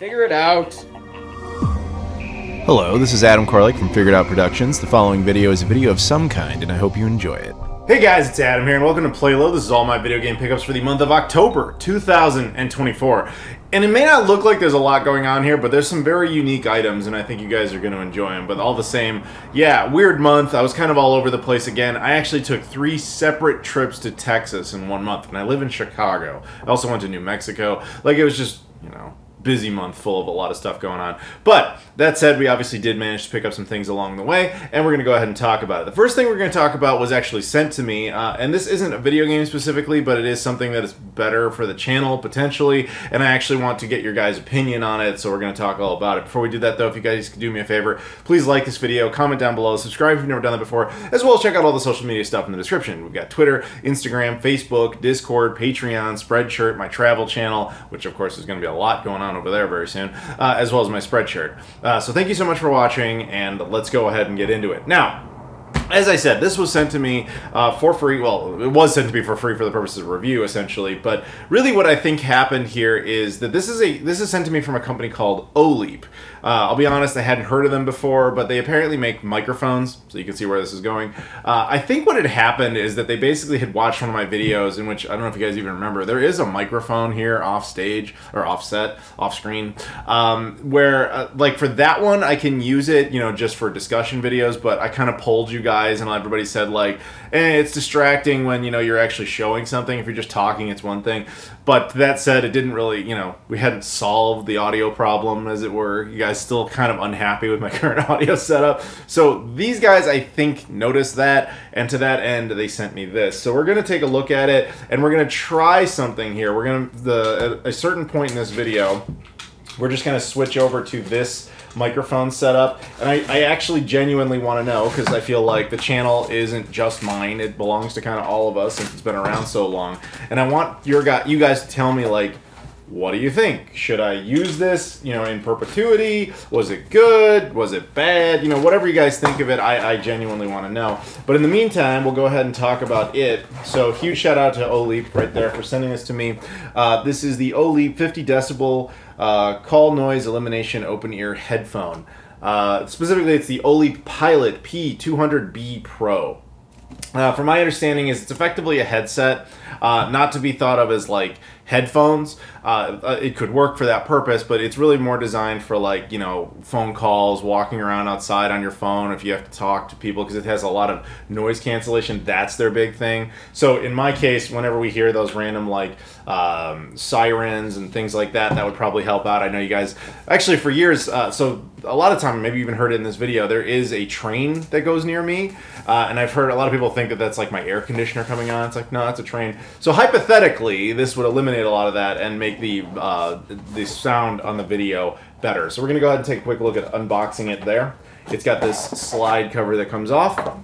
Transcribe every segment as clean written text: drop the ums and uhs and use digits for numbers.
Figure it out. Hello, this is Adam Koralik from Figured Out Productions. The following video is a video of some kind, and I hope you enjoy it. Hey guys, it's Adam here, and welcome to PlayLoad. This is all my video game pickups for the month of October 2024. And it may not look like there's a lot going on here, but there's some very unique items, and I think you guys are going to enjoy them. But all the same, yeah, weird month. I was kind of all over the place again. I actually took 3 separate trips to Texas in 1 month, and I live in Chicago. I also went to New Mexico. Like, it was just, you know, busy month full of a lot of stuff going on. But that said, we obviously did manage to pick up some things along the way, and we're going to go ahead and talk about it. The first thing we're going to talk about was actually sent to me, and this isn't a video game specifically, but it is something that is better for the channel, potentially, and I actually want to get your guys' opinion on it, so we're going to talk all about it. Before we do that, though, if you guys could do me a favor, please like this video, comment down below, subscribe if you've never done that before, as well as check out all the social media stuff in the description. We've got Twitter, Instagram, Facebook, Discord, Patreon, Spreadshirt, my travel channel, which of course is going to be a lot going on over there very soon, as well as my Spreadshirt. So thank you so much for watching, and let's go ahead and get into it. Now, as I said, this was sent to me for free. Well, it was sent to me for free for the purposes of review, essentially. But really what I think happened here is that this is sent to me from a company called Oleap. I'll be honest, I hadn't heard of them before, but they apparently make microphones, so you can see where this is going. I think what had happened is that they basically had watched one of my videos in which, I don't know if you guys even remember, there is a microphone here off stage, or offset, off screen, where, like for that one, I can use it, you know, just for discussion videos, but I kind of polled you guys and everybody said like, it's distracting when, you know, you're actually showing something. If you're just talking, it's one thing. But that said, it didn't really, you know, we hadn't solved the audio problem, as it were. You guys still kind of unhappy with my current audio setup. So these guys, I think, noticed that, and to that end, they sent me this. So we're going to take a look at it, and we're going to try something here. We're going to, at a certain point in this video, we're just going to switch over to this microphone setup, and I actually genuinely want to know, because I feel like the channel isn't just mine, it belongs to kind of all of us since it's been around so long, and I want you guys to tell me, like, what do you think? Should I use this, you know, in perpetuity? Was it good? Was it bad? You know, whatever you guys think of it, I genuinely want to know. But in the meantime, we'll go ahead and talk about it. So huge shout out to Oleap right there for sending this to me. This is the Oleap 50 decibel call noise elimination open ear headphone. Specifically, it's the Oleap Pilot P200B Pro. From my understanding, it's effectively a headset, not to be thought of as like headphones. It could work for that purpose, but it's really more designed for, like, you know, phone calls, walking around outside on your phone if you have to talk to people, because it has a lot of noise cancellation. That's their big thing. So in my case, whenever we hear those random, like, sirens and things like that, that would probably help out. I know you guys, actually for years, so a lot of time, maybe you even heard it in this video, there is a train that goes near me, and I've heard a lot of people think that that's like my air conditioner coming on. It's like, no, that's a train. So hypothetically, this would eliminate a lot of that and make the sound on the video better. So we're going to go ahead and take a quick look at unboxing it there. It's got this slide cover that comes off,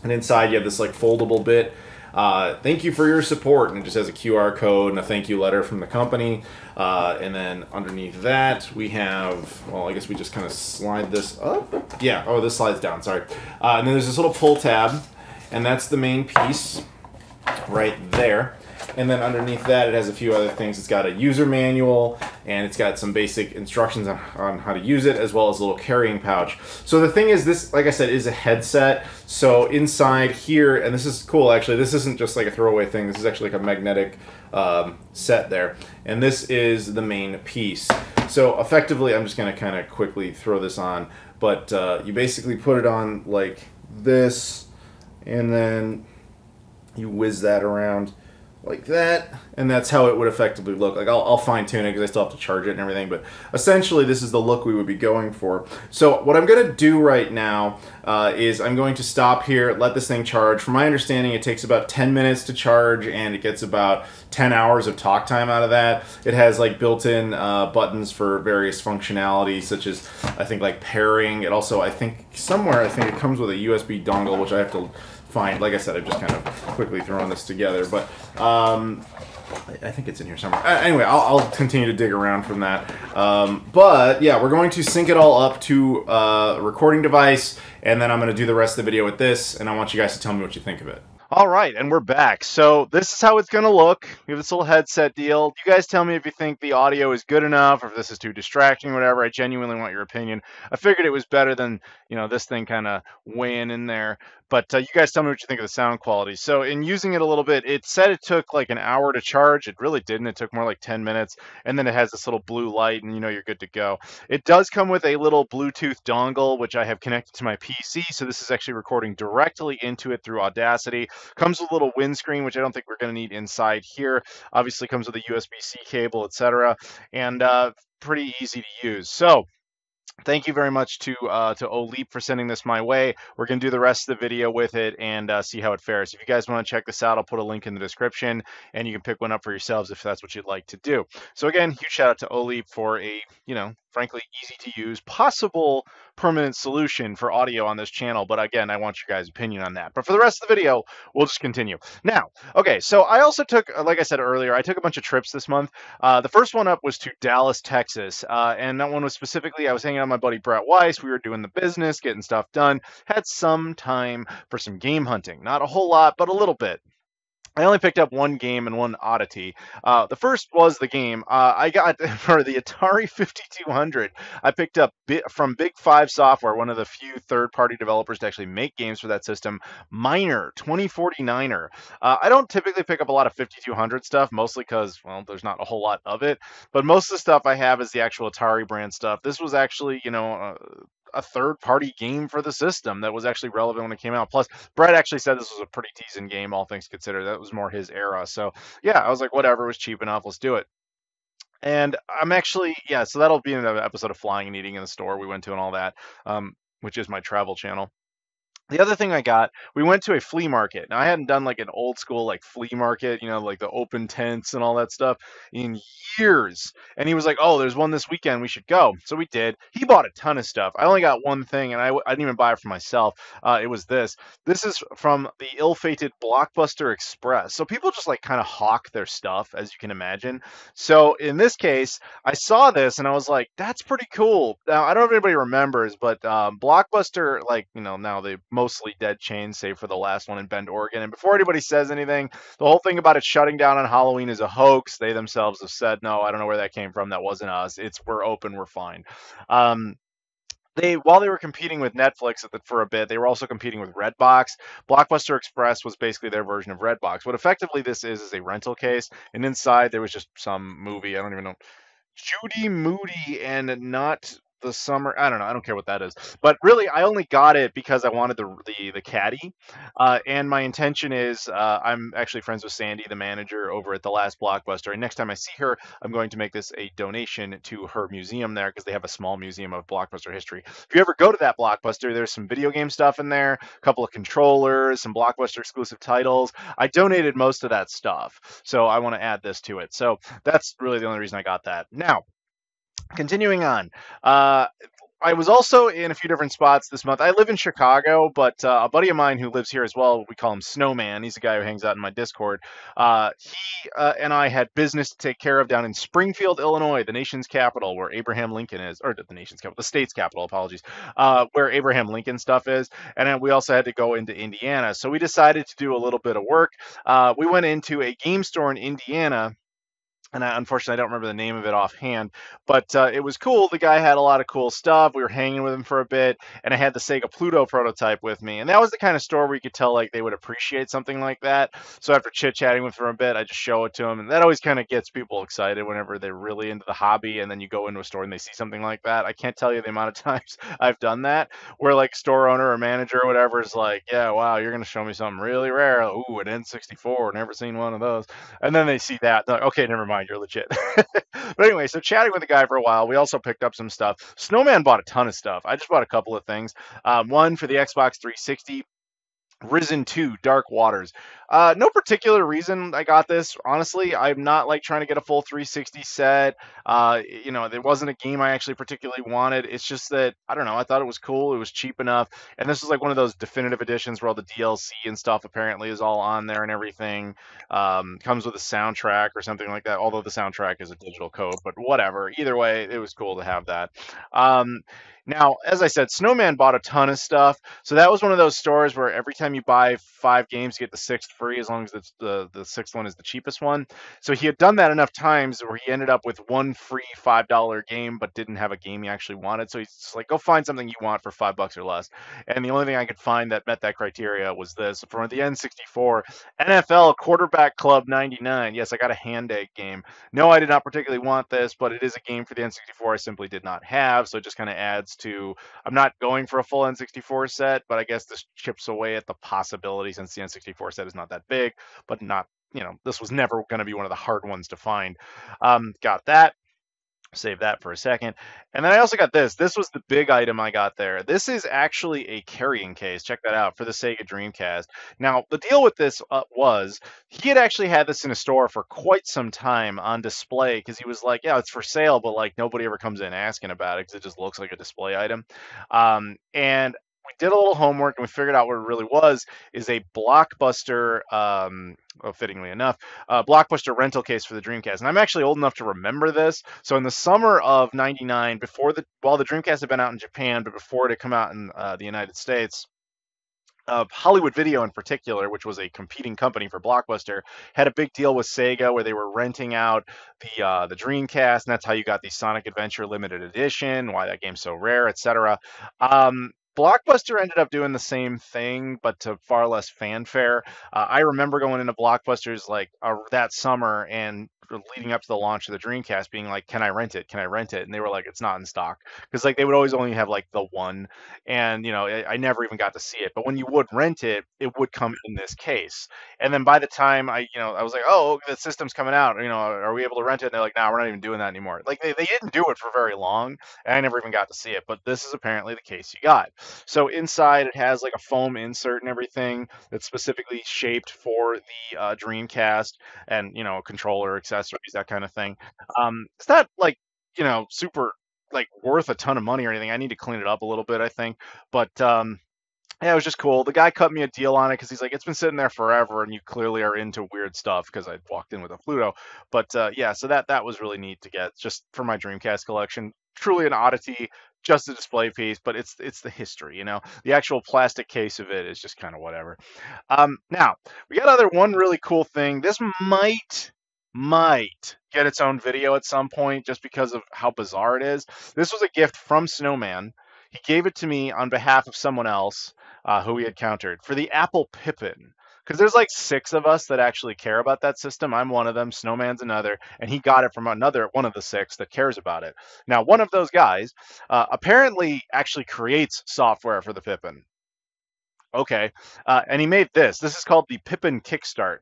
and inside you have this like foldable bit. Thank you for your support, and it just has a QR code and a thank you letter from the company. And then underneath that we have, well, I guess we just kind of slide this up. Yeah, oh, this slides down, sorry. And then there's this little pull tab, and that's the main piece right there. And then underneath that, it has a few other things. It's got a user manual, and it's got some basic instructions on how to use it, as well as a little carrying pouch. So the thing is, this, like I said, is a headset. So inside here, and this is cool actually, this isn't just like a throwaway thing. This is actually like a magnetic set there. And this is the main piece. So effectively, I'm just going to kind of quickly throw this on. But you basically put it on like this, and then you whiz that around like that, and that's how it would effectively look. Like, I'll fine tune it because I still have to charge it and everything, but essentially this is the look we would be going for. So what I'm going to do right now is I'm going to stop here, let this thing charge. From my understanding, it takes about 10 minutes to charge, and it gets about 10 hours of talk time out of that. It has like built-in buttons for various functionality, such as, I think, like pairing. It also, I think it comes with a USB dongle, which I have to find. Like I said, I've just kind of quickly thrown this together, but I think it's in here somewhere. Anyway, I'll continue to dig around from that. But yeah, we're going to sync it all up to a recording device, and then I'm going to do the rest of the video with this, and I want you guys to tell me what you think of it. All right, and we're back. So this is how it's going to look. We have this little headset deal. You guys tell me if you think the audio is good enough, or if this is too distracting, or whatever. I genuinely want your opinion. I figured it was better than this thing kind of weighing in there. But you guys tell me what you think of the sound quality. So in using it a little bit, it said it took like an hour to charge. It really didn't. It took more like 10 minutes, and then it has this little blue light, and you're good to go. It does come with a little Bluetooth dongle, which I have connected to my PC. So this is actually recording directly into it through Audacity. Comes with a little windscreen, which I don't think we're going to need inside here. Obviously comes with a USB-C cable, etc., and pretty easy to use. So thank you very much to Oleap for sending this my way. We're going to do the rest of the video with it and see how it fares. If you guys want to check this out, I'll put a link in the description, and you can pick one up for yourselves if that's what you'd like to do. So again, huge shout out to Oleap for a, frankly, easy to use, possible permanent solution for audio on this channel. But again, I want your guys' opinion on that. But for the rest of the video, we'll just continue. Now, okay, so I also took, like I said earlier, I took a bunch of trips this month. The first one up was to Dallas, Texas, and that one was specifically, I was hanging out with my buddy Brett Weiss. We were doing the business, getting stuff done, had some time for some game hunting. Not a whole lot, but a little bit. I only picked up one game and one oddity. The first was the game I got for the Atari 5200. I picked up from Big Five Software, one of the few third-party developers to actually make games for that system, Miner 2049er. I don't typically pick up a lot of 5200 stuff, mostly because, well, there's not a whole lot of it. But most of the stuff I have is the actual Atari brand stuff. This was actually, a third-party game for the system that was actually relevant when it came out. Plus, Brett actually said this was a pretty decent game, all things considered. That was more his era. So, yeah, I was like, whatever, it was cheap enough. Let's do it. And I'm actually, yeah, so that'll be in the episode of Flying and Eating in the Store we went to and all that, which is my travel channel. The other thing I got, we went to a flea market. Now, I hadn't done like an old school like flea market, like the open tents and all that stuff in years. And he was like, "Oh, there's one this weekend. We should go." So we did. He bought a ton of stuff. I only got one thing, and I didn't even buy it for myself. It was this. This is from the ill-fated Blockbuster Express. So people just like kind of hawk their stuff, as you can imagine. So in this case, I saw this and I was like, "That's pretty cool." Now, I don't know if anybody remembers, but Blockbuster, like, now they mostly dead chains, save for the last one in Bend, Oregon. And before anybody says anything, the whole thing about it shutting down on Halloween is a hoax. They themselves have said, no, I don't know where that came from. That wasn't us. We're open. We're fine. While they were competing with Netflix for a bit, they were also competing with Redbox. Blockbuster Express was basically their version of Redbox. What effectively this is a rental case, and inside there was just some movie. I don't even know. Judy Moody and not the summer. I don't know. I don't care what that is. But really, I only got it because I wanted the caddy. And my intention is I'm actually friends with Sandy, the manager over at the last Blockbuster. And next time I see her, I'm going to make this a donation to her museum there because they have a small museum of Blockbuster history. If you ever go to that Blockbuster, there's some video game stuff in there, a couple of controllers, some Blockbuster exclusive titles. I donated most of that stuff. So I want to add this to it. So that's really the only reason I got that. Now, continuing on, I was also in a few different spots this month. I live in Chicago, but a buddy of mine who lives here as well, we call him Snowman. He's a guy who hangs out in my Discord. He and I had business to take care of down in Springfield, Illinois, the nation's capital, where Abraham Lincoln is, or the nation's capital, the state's capital, apologies, where Abraham Lincoln stuff is. And then we also had to go into Indiana. So we decided to do a little bit of work. We went into a game store in Indiana. And unfortunately, I don't remember the name of it offhand, but it was cool. The guy had a lot of cool stuff. We were hanging with him for a bit, and I had the Sega Pluto prototype with me. And that was the kind of store where you could tell like they would appreciate something like that. So after chit-chatting with them for a bit, I just show it to them, and that always kind of gets people excited whenever they're really into the hobby, and then you go into a store and they see something like that. I can't tell you the amount of times I've done that, where like store owner or manager or whatever is like, "Yeah, wow, you're going to show me something really rare. Ooh, an N64. Never seen one of those." And then they see that, they're like, "Okay, never mind. You're legit." But anyway, so chatting with the guy for a while, we also picked up some stuff. Snowman bought a ton of stuff. I just bought a couple of things. One for the Xbox 360. Risen 2 Dark Waters. No particular reason I got this. Honestly, I'm not like trying to get a full 360 set. There wasn't a game I actually particularly wanted. It's just that, I don't know, I thought it was cool. It was cheap enough. And this was like one of those definitive editions where all the DLC and stuff apparently is all on there and everything. Comes with a soundtrack or something like that, although the soundtrack is a digital code, but whatever. Either way, it was cool to have that. Now, as I said, Snowman bought a ton of stuff. So that was one of those stores where every time anytime you buy 5 games, you get the sixth free as long as it's the sixth one is the cheapest one. So he had done that enough times where he ended up with one free $5 game, but didn't have a game he actually wanted. So he's just like, go find something you want for $5 or less. And the only thing I could find that met that criteria was this from the N64 NFL Quarterback Club 99. Yes, I got a hand egg game. No, I did not particularly want this, but it is a game for the N64 I simply did not have. So it just kind of adds to, I'm not going for a full N64 set, but I guess this chips away at the possibility since the N64 set is not that big, but not, this was never going to be one of the hard ones to find. Got that. Save that for a second. And then I also got this. This was the big item I got there. This is actually a carrying case. Check that out for the Sega Dreamcast. Now, the deal with this was he had actually had this in a store for quite some time on display because he was like, yeah, it's for sale, but like nobody ever comes in asking about it because it just looks like a display item. And we did a little homework and we figured out what it really was is a Blockbuster, fittingly enough, Blockbuster rental case for the Dreamcast. And I'm actually old enough to remember this. So in the summer of '99, while the Dreamcast had been out in Japan, but before it had come out in the United States, Hollywood Video in particular, which was a competing company for Blockbuster, had a big deal with Sega where they were renting out the Dreamcast, and that's how you got the Sonic Adventure limited edition, why that game's so rare, etc. Blockbuster ended up doing the same thing, but to far less fanfare. I remember going into Blockbusters like that summer and leading up to the launch of the Dreamcast being like, can I rent it? Can I rent it? And they were like, it's not in stock. Because like they would always only have like the one. And, I never even got to see it. But when you would rent it, it would come in this case. And then by the time I was like, oh, the system's coming out. Are we able to rent it? And they're like, no, we're not even doing that anymore. Like they didn't do it for very long. And I never even got to see it. But this is apparently the case you got. So inside it has like a foam insert and everything that's specifically shaped for the Dreamcast and, a controller, accessories, that kind of thing. It's not like, super like worth a ton of money or anything. I need to clean it up a little bit, I think. But yeah, it was just cool. The guy cut me a deal on it because he's like, it's been sitting there forever, and you clearly are into weird stuff because I walked in with a Pluto. But yeah, so that was really neat to get just for my Dreamcast collection. Truly an oddity, just a display piece, but it's the history, The actual plastic case of it is just kind of whatever. Now we got one really cool thing. This might get its own video at some point just because of how bizarre it is. This was a gift from Snowman. He gave it to me on behalf of someone else who he had countered for the Apple Pippin. Because there's like 6 of us that actually care about that system. I'm one of them, Snowman's another, and he got it from another one of the 6 that cares about it. Now, one of those guys apparently actually creates software for the Pippin. Okay, and he made this. This is called the Pippin Kickstart.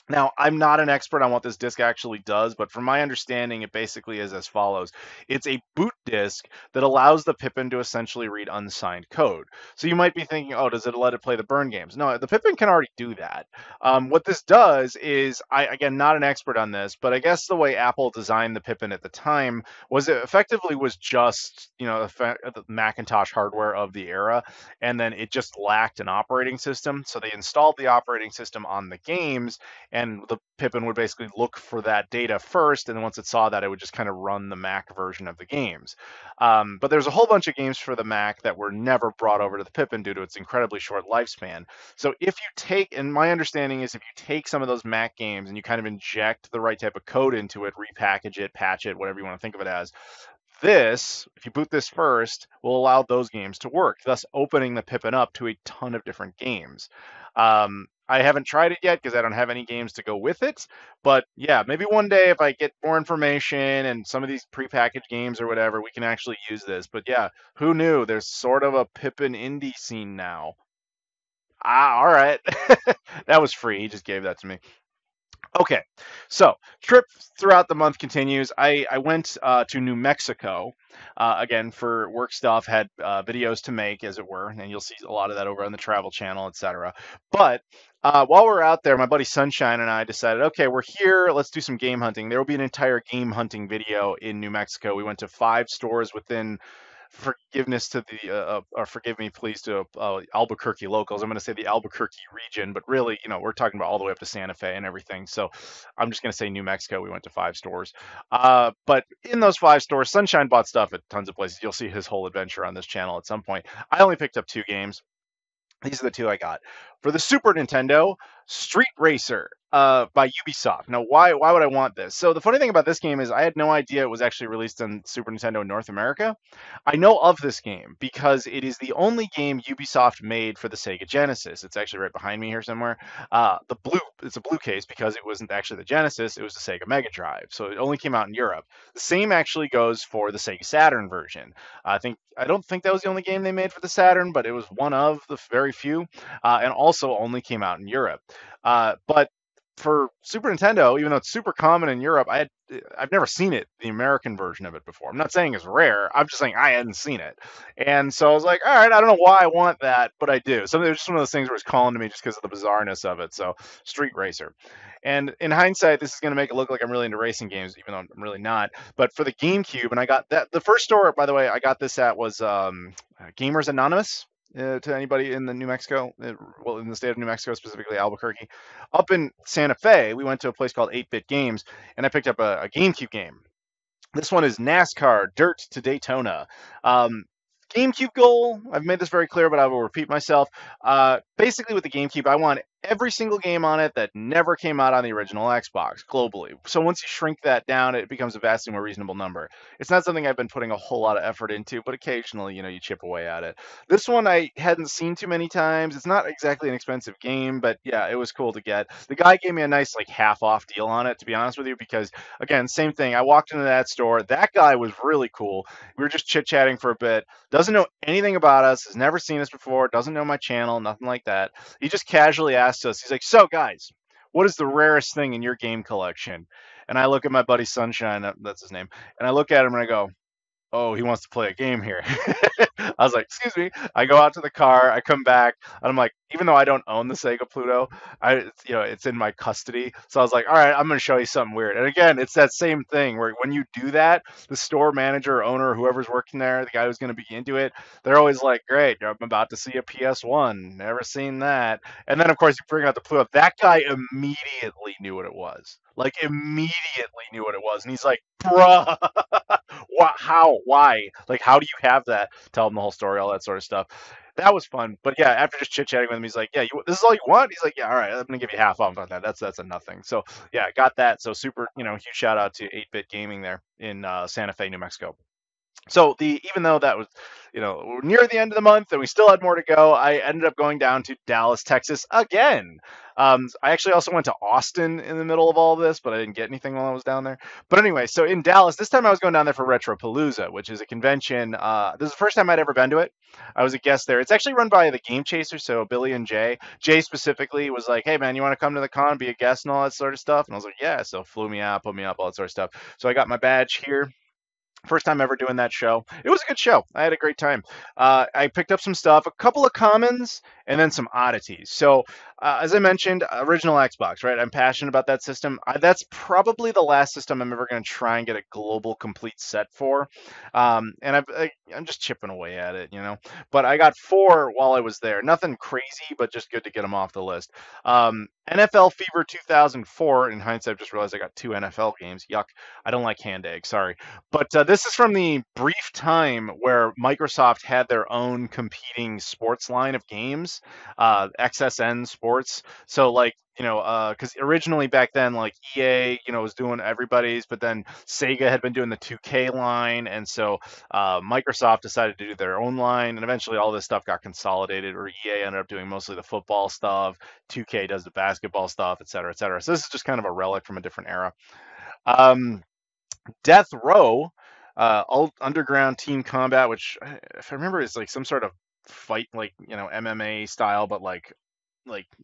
Now, I'm not an expert on what this disk actually does, but from my understanding, it basically is as follows. It's a boot disk that allows the Pippin to essentially read unsigned code. So you might be thinking, oh, does it let it play the burn games? No, the Pippin can already do that. What this does is, again, not an expert on this, but I guess the way Apple designed the Pippin at the time was it effectively was just, the Macintosh hardware of the era, and then it just lacked an operating system. So they installed the operating system on the games, and the Pippin would basically look for that data first, and then once it saw that, it would just kind of run the Mac version of the games. But there's a whole bunch of games for the Mac that were never brought over to the Pippin due to its incredibly short lifespan. So if you take, and my understanding is if you take some of those Mac games and you kind of inject the right type of code into it, repackage it, patch it, whatever you want to think of it as, this, if you boot this first, will allow those games to work, thus opening the Pippin up to a ton of different games. I haven't tried it yet because I don't have any games to go with it. But yeah, maybe one day if I get more information and some of these prepackaged games or whatever, we can actually use this. But yeah, who knew? There's sort of a Pippin indie scene now. Ah, all right. That was free. He just gave that to me. Okay, so trip throughout the month continues. I went to New Mexico again for work stuff, had videos to make, as it were, and you'll see a lot of that over on the Travel Channel, etc. But while we're out there, my buddy Sunshine and I decided, okay, we're here, let's do some game hunting. There will be an entire game hunting video in New Mexico. We went to 5 stores within forgiveness to the or forgive me please to Albuquerque locals. I'm going to say the Albuquerque region, but really, we're talking about all the way up to Santa Fe and everything. So I'm just going to say New Mexico. We went to 5 stores. But in those 5 stores, Sunshine bought stuff at tons of places. You'll see his whole adventure on this channel at some point. I only picked up 2 games. These are the two I got. For the Super Nintendo, Street Racer by Ubisoft. Now, why would I want this? So the funny thing about this game is I had no idea it was actually released on Super Nintendo in North America. I know of this game because it is the only game Ubisoft made for the Sega Genesis. It's actually right behind me here somewhere. It's a blue case because it wasn't actually the Genesis, it was the Sega Mega Drive. So it only came out in Europe. The same actually goes for the Sega Saturn version. I don't think that was the only game they made for the Saturn, but it was one of the very few, and also only came out in Europe. But for Super Nintendo, even though it's super common in Europe, I've never seen it, the American version of it before. I'm not saying it's rare. I'm just saying I hadn't seen it, and so I was like, all right, I don't know why I want that, but I do. So it's just one of those things where it's calling to me just because of the bizarreness of it. So Street Racer, and in hindsight, this is going to make it look like I'm really into racing games, even though I'm really not. But for the GameCube, and I got that. The first store, by the way, I got this at was Gamers Anonymous. To anybody in the New Mexico, well, in the state of New Mexico, specifically Albuquerque, up in Santa Fe, we went to a place called 8-Bit Games, and I picked up a GameCube game. This one is NASCAR Dirt to Daytona. Um, GameCube goal, I've made this very clear, but I will repeat myself. Basically, with the GameCube, I want every single game on it that never came out on the original Xbox globally. So once you shrink that down, it becomes a vastly more reasonable number. It's not something I've been putting a whole lot of effort into, but occasionally, you chip away at it. This one I hadn't seen too many times. It's not exactly an expensive game, but yeah, it was cool to get. The guy gave me a nice like half off deal on it, to be honest with you, because again, same thing. I walked into that store. That guy was really cool. We were just chit chatting for a bit. Doesn't know anything about us, has never seen us before, doesn't know my channel, nothing like that. He just casually asked us, he's like, so guys, what is the rarest thing in your game collection? And I look at my buddy Sunshine, that's his name, and I look at him and I go, oh, he wants to play a game here. I was like, excuse me. I go out to the car. I come back, and I'm like, even though I don't own the Sega Pluto, it's in my custody. So I was like, all right, I'm going to show you something weird. And again, it's that same thing where when you do that, the store manager, or owner, whoever's working there, the guy who's going to be into it, they're always like, great, I'm about to see a PS1. Never seen that. And then, of course, you bring out the Pluto. That guy immediately knew what it was. Like, immediately knew what it was. And he's like, bruh. What? How? Why? Like, how do you have that? Tell him the whole story, all that sort of stuff. That was fun. But yeah, after just chit chatting with him, he's like, "Yeah, this is all you want." He's like, "Yeah, all right, I'm gonna give you half off on that. That's a nothing." So yeah, got that. So super, huge shout out to 8-Bit Gaming there in Santa Fe, New Mexico. So even though that was, we're near the end of the month and we still had more to go, I ended up going down to Dallas, Texas again. I actually also went to Austin in the middle of all of this, but I didn't get anything while I was down there. But anyway, so in Dallas, this time I was going down there for Retropalooza, which is a convention. This is the first time I'd ever been to it. I was a guest there. It's actually run by the Game Chasers, so Billy and Jay. Jay specifically was like, "Hey man, you want to come to the con, be a guest, and all that sort of stuff?" And I was like, "Yeah." So flew me out, put me up, all that sort of stuff. So I got my badge here. First time ever doing that show. It was a good show. I had a great time. I picked up some stuff, a couple of commons, and then some oddities. So, as I mentioned, original Xbox, right? I'm passionate about that system. That's probably the last system I'm ever going to try and get a global complete set for. And I'm just chipping away at it, But I got 4 while I was there. Nothing crazy, but just good to get them off the list. NFL Fever 2004. In hindsight, I've just realized I got 2 NFL games. Yuck. I don't like hand egg. Sorry. But this is from the brief time where Microsoft had their own competing sports line of games, XSN Sports. So, like, because originally back then, like EA, was doing everybody's, but then Sega had been doing the 2K line, and so Microsoft decided to do their own line, and eventually all this stuff got consolidated, where EA ended up doing mostly the football stuff, 2K does the basketball stuff, et cetera, et cetera. So this is just kind of a relic from a different era. Death Row, Underground Team Combat, which, if I remember, is like some sort of fight, like MMA style, but like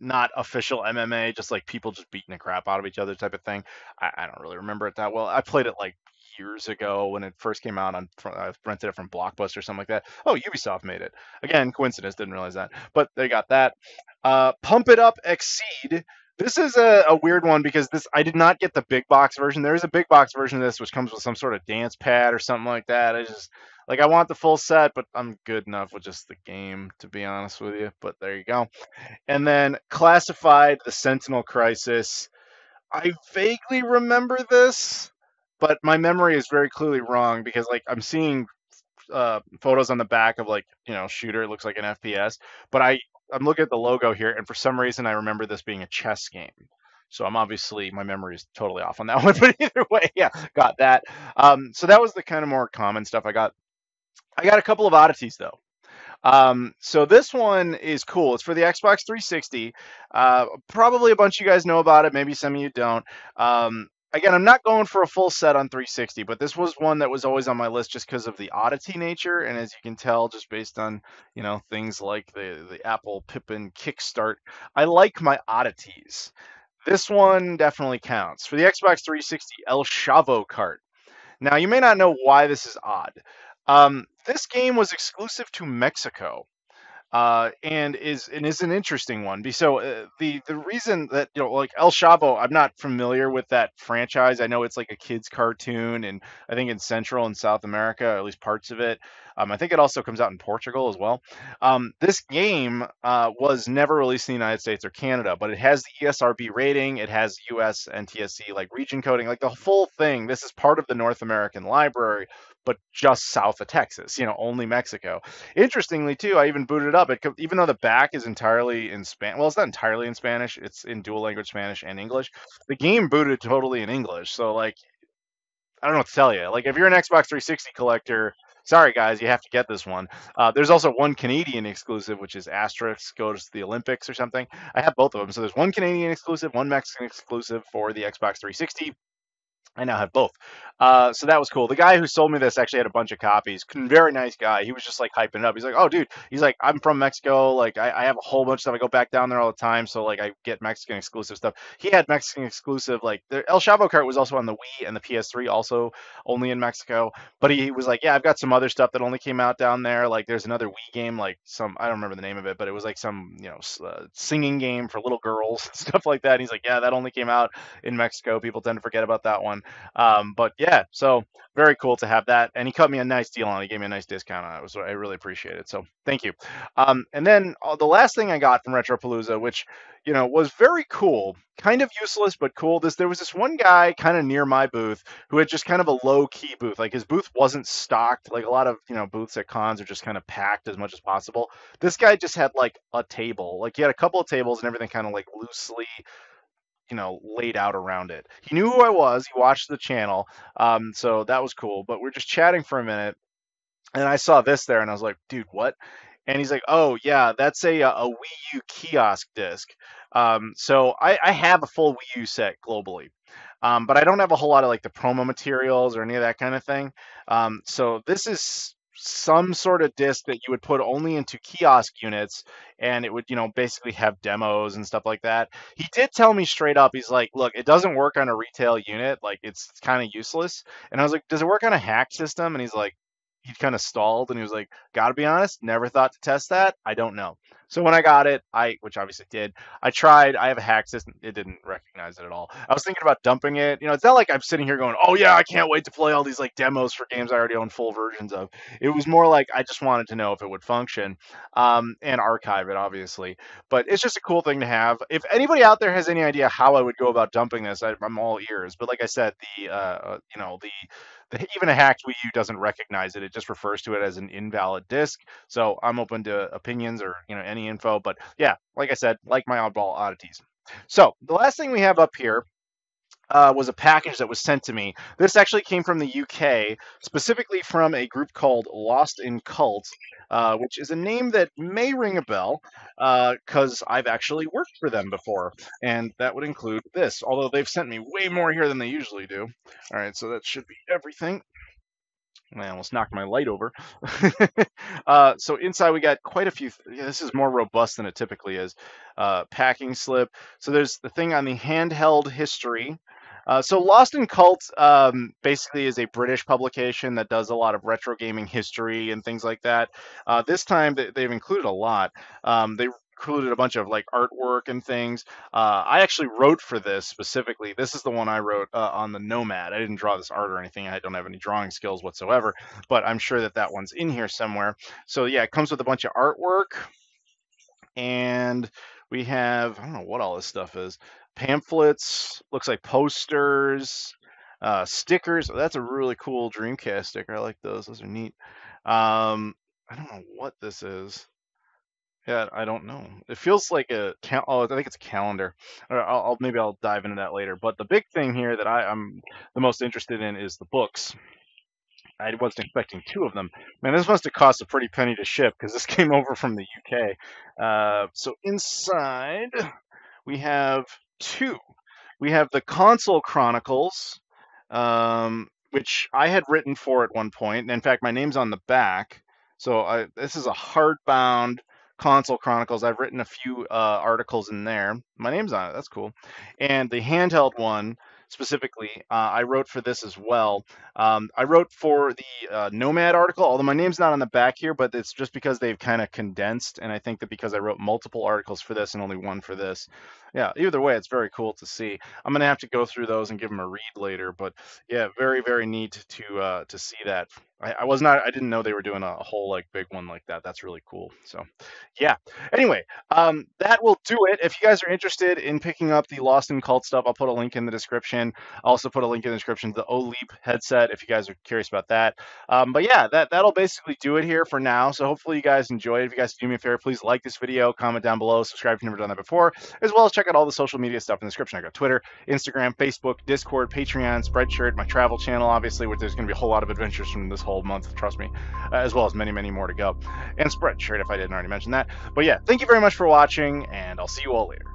not official MMA, just like people just beating the crap out of each other type of thing. I don't really remember it that well. I played it like years ago when it first came out. I rented it from Blockbuster or something like that. Oh, Ubisoft made it. Again, coincidence. Didn't realize that, but they got that. Pump It Up Exceed. This is a weird one because I did not get the big box version. There is a big box version of this which comes with some sort of dance pad or something like that. I want the full set, but I'm good enough with just the game, to be honest with you. But there you go. And then Classified, The Sentinel Crisis. I vaguely remember this, but my memory is very clearly wrong because I'm seeing photos on the back of shooter. It looks like an FPS, but I'm looking at the logo here, and for some reason I remember this being a chess game. So I'm obviously my memory is totally off on that one, but either way, yeah, got that. So that was the kind of more common stuff I got. I got a couple of oddities though. So this one is cool. It's for the Xbox 360. Probably a bunch of you guys know about it. Maybe some of you don't. Again, I'm not going for a full set on 360, but this was one that was always on my list just because of the oddity nature. And as you can tell, just based on, things like the Apple Pippin Kickstart, I like my oddities. This one definitely counts. For the Xbox 360 El Chavo cart. Now, you may not know why this is odd. This game was exclusive to Mexico, and is an interesting one. So the reason that like El Chavo, I'm not familiar with that franchise. I know it's like a kids cartoon, and I think in Central and South America, or at least parts of it. I think it also comes out in Portugal as well. This game was never released in the United States or Canada, but it has the ESRB rating. It has US NTSC like region coding, like the full thing. This is part of the North American library, but just south of Texas. Only Mexico. Interestingly, too, I even booted it up. Even though the back is entirely in Spanish, well, it's not entirely in Spanish. It's in dual language Spanish and English. The game booted totally in English. So, like, I don't know what to tell you. Like, if you're an Xbox 360 collector, sorry guys, you have to get this one. There's also one Canadian exclusive, which is Asterisk goes to the Olympics or something. I have both of them. So there's one Canadian exclusive, one Mexican exclusive for the Xbox 360. I now have both. So that was cool. The guy who sold me this actually had a bunch of copies. Very nice guy. He was just like hyping it up. He's like, "Oh, dude," he's like, "I'm from Mexico. Like, I have a whole bunch of stuff. I go back down there all the time. So like, I get Mexican exclusive stuff." He had Mexican exclusive. Like, the El Chavo cart was also on the Wii and the PS3, also only in Mexico. But he was like, "Yeah, I've got some other stuff that only came out down there. Like, there's another Wii game, like some I don't remember the name of it, but it was like some singing game for little girls, stuff like that." And he's like, "Yeah, that only came out in Mexico. People tend to forget about that one." But yeah, so very cool to have that. And he cut me a nice deal on it. He gave me a nice discount on it. I really appreciate it. So thank you. And then the last thing I got from Retropalooza, which, was very cool, kind of useless, but cool. There was this one guy kind of near my booth who had just kind of a low key booth. Like his booth wasn't stocked. Like a lot of, booths at cons are just kind of packed as much as possible. This guy just had like a table. Like he had a couple of tables and everything kind of like loosely laid out around it. He knew who I was. He watched the channel. So that was cool. But we're just chatting for a minute, and I saw this there, and I was like, dude, what? And he's like, oh, yeah, that's a Wii U kiosk disc. So I have a full Wii U set globally. But I don't have a whole lot of like the promo materials or any of that kind of thing. So this is some sort of disc that you would put only into kiosk units, and it would, basically have demos and stuff like that. He did tell me straight up, he's like, look, it doesn't work on a retail unit, like it's kind of useless. And I was like, does it work on a hack system? And he's like, he kind of stalled and he was like, gotta be honest, never thought to test that. I don't know. So when I got it, which obviously did, I tried. I have a hack system. It didn't recognize it at all. I was thinking about dumping it. It's not like I'm sitting here going, oh yeah, I can't wait to play all these like demos for games I already own full versions of. It was more like I just wanted to know if it would function, and archive it, obviously. But it's just a cool thing to have. If anybody out there has any idea how I would go about dumping this, I'm all ears. But like I said, even a hacked Wii U doesn't recognize it. It just refers to it as an invalid disc. So I'm open to opinions or any info. But yeah, like I said, like my oddball oddities. So the last thing we have up here was a package that was sent to me. This actually came from the UK, specifically from a group called Lost in Cult, which is a name that may ring a bell because I've actually worked for them before. And that would include this, although they've sent me way more here than they usually do. All right, so that should be everything. I almost knocked my light over. So inside we got quite a few. This is more robust than it typically is. Packing slip. So there's the thing on the handheld history. So Lost in Cult basically is a British publication that does a lot of retro gaming history and things like that. This time they've included a lot. They included a bunch of like artwork and things. I actually wrote for this specifically. This is the one I wrote on the Nomad. I didn't draw this art or anything. I don't have any drawing skills whatsoever, but I'm sure that one's in here somewhere. So yeah, it comes with a bunch of artwork, and we have, I don't know what all this stuff is. Pamphlets, looks like posters, stickers. Oh, that's a really cool Dreamcast sticker. I like those. Those are neat. I don't know what this is. Yeah, I don't know. It feels like I think it's a calendar. Maybe I'll dive into that later. But the big thing here that I'm the most interested in is the books. I wasn't expecting two of them. Man, this must have cost a pretty penny to ship because this came over from the UK. So inside we have two. We have the Console Chronicles, which I had written for at one point. And in fact, my name's on the back. So this is a hardbound Console Chronicles. I've written a few articles in there. My name's on it. That's cool. And the handheld one specifically, I wrote for this as well. I wrote for the Nomad article, although my name's not on the back here, but it's just because they've kind of condensed. And I think that because I wrote multiple articles for this and only one for this, yeah, either way, it's very cool to see. I'm gonna have to go through those and give them a read later, but yeah, very, very neat to see that. I didn't know they were doing a whole like big one like that. That's really cool. So yeah. Anyway, that will do it. If you guys are interested in picking up the Lost in Cult stuff, I'll put a link in the description. I'll also put a link in the description to the OLEAP headset if you guys are curious about that. But yeah, that'll basically do it here for now. So hopefully you guys enjoyed it. If you guys do me a favor, please like this video, comment down below, subscribe if you've never done that before, as well as check out all the social media stuff in the description. I got Twitter, Instagram, Facebook, Discord, Patreon, Spreadshirt, my travel channel, obviously, where there's going to be a whole lot of adventures from this whole month, trust me, as well as many, many more to go. And Spreadshirt if I didn't already mention that. But yeah, thank you very much for watching, and I'll see you all later.